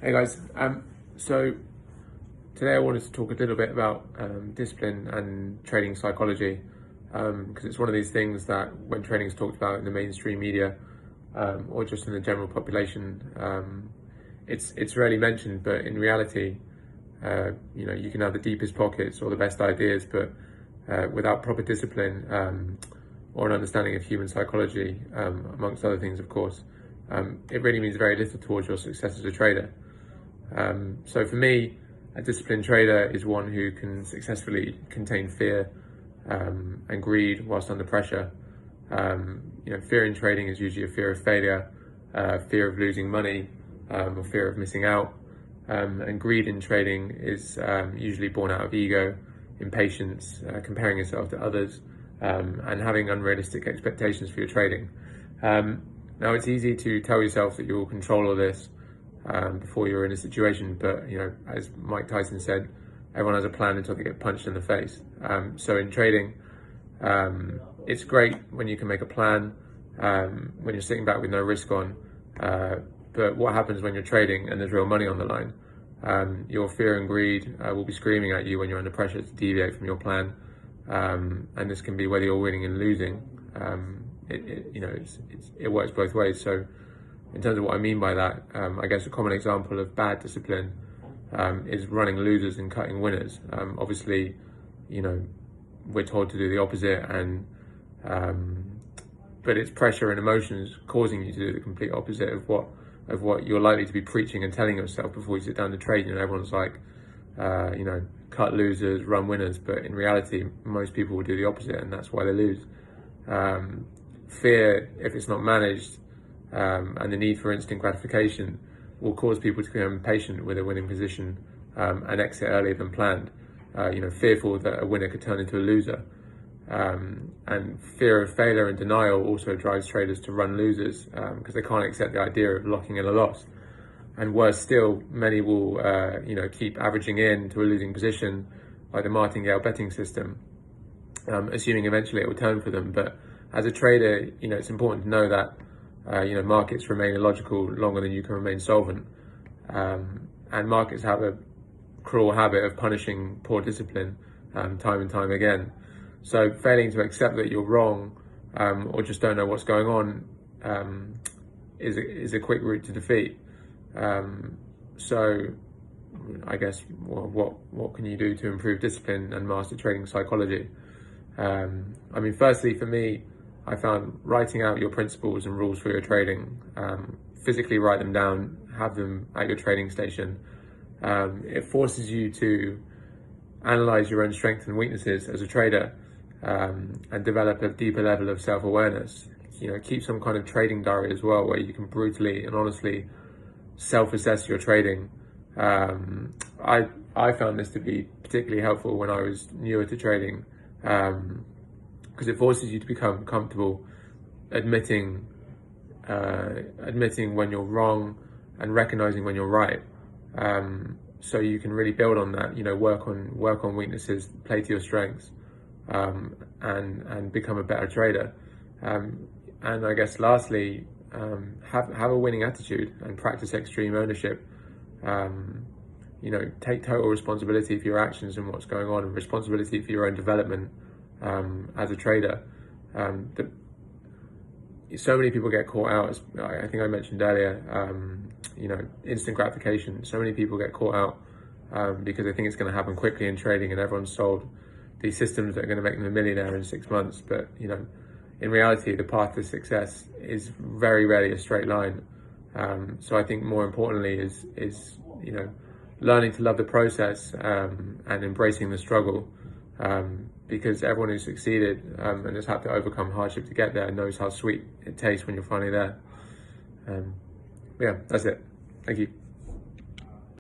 Hey guys, so today I wanted to talk a little bit about discipline and trading psychology, because it's one of these things that when trading is talked about in the mainstream media or just in the general population, it's rarely mentioned. But in reality, you can have the deepest pockets or the best ideas, but without proper discipline or an understanding of human psychology, amongst other things, of course, it really means very little towards your success as a trader. So for me, a disciplined trader is one who can successfully contain fear and greed whilst under pressure. Fear in trading is usually a fear of failure, fear of losing money, or fear of missing out. And greed in trading is usually born out of ego, impatience, comparing yourself to others, and having unrealistic expectations for your trading. Now, it's easy to tell yourself that you'll control all this before you're in a situation, but as Mike Tyson said, everyone has a plan until they get punched in the face. So in trading, it's great when you can make a plan, when you're sitting back with no risk on, but what happens when you're trading and there's real money on the line? Your fear and greed will be screaming at you when you're under pressure to deviate from your plan, and this can be whether you're winning and losing. It works both ways. So in terms of what I mean by that, I guess a common example of bad discipline is running losers and cutting winners. Obviously, we're told to do the opposite, but it's pressure and emotions causing you to do the complete opposite of what you're likely to be preaching and telling yourself before you sit down to trade. Everyone's like, cut losers, run winners, but in reality, most people will do the opposite, and that's why they lose. Fear, if it's not managed, and the need for instant gratification will cause people to become impatient with a winning position and exit earlier than planned, fearful that a winner could turn into a loser. And fear of failure and denial also drives traders to run losers because they can't accept the idea of locking in a loss. And worse still, many will keep averaging in to a losing position like the martingale betting system, assuming eventually it will turn for them. But as a trader, it's important to know that markets remain illogical longer than you can remain solvent. And markets have a cruel habit of punishing poor discipline time and time again. So failing to accept that you're wrong or just don't know what's going on is a quick route to defeat. So I guess what can you do to improve discipline and master trading psychology? Firstly, for me, I found writing out your principles and rules for your trading, physically write them down, have them at your trading station. It forces you to analyze your own strengths and weaknesses as a trader, and develop a deeper level of self-awareness. Keep some kind of trading diary as well, where you can brutally and honestly self-assess your trading. I found this to be particularly helpful when I was newer to trading, because it forces you to become comfortable admitting when you're wrong and recognizing when you're right. So you can really build on that, work on weaknesses, play to your strengths, and become a better trader. And I guess lastly, have a winning attitude and practice extreme ownership. Take total responsibility for your actions and what's going on, and responsibility for your own development as a trader. So many people get caught out, as I think I mentioned earlier, instant gratification. So many people get caught out because they think it's going to happen quickly in trading, and everyone's sold these systems that are going to make them a millionaire in 6 months. But in reality, the path to success is very rarely a straight line. So I think more importantly is learning to love the process and embracing the struggle, because everyone who's succeeded and has had to overcome hardship to get there knows how sweet it tastes when you're finally there. That's it. Thank you.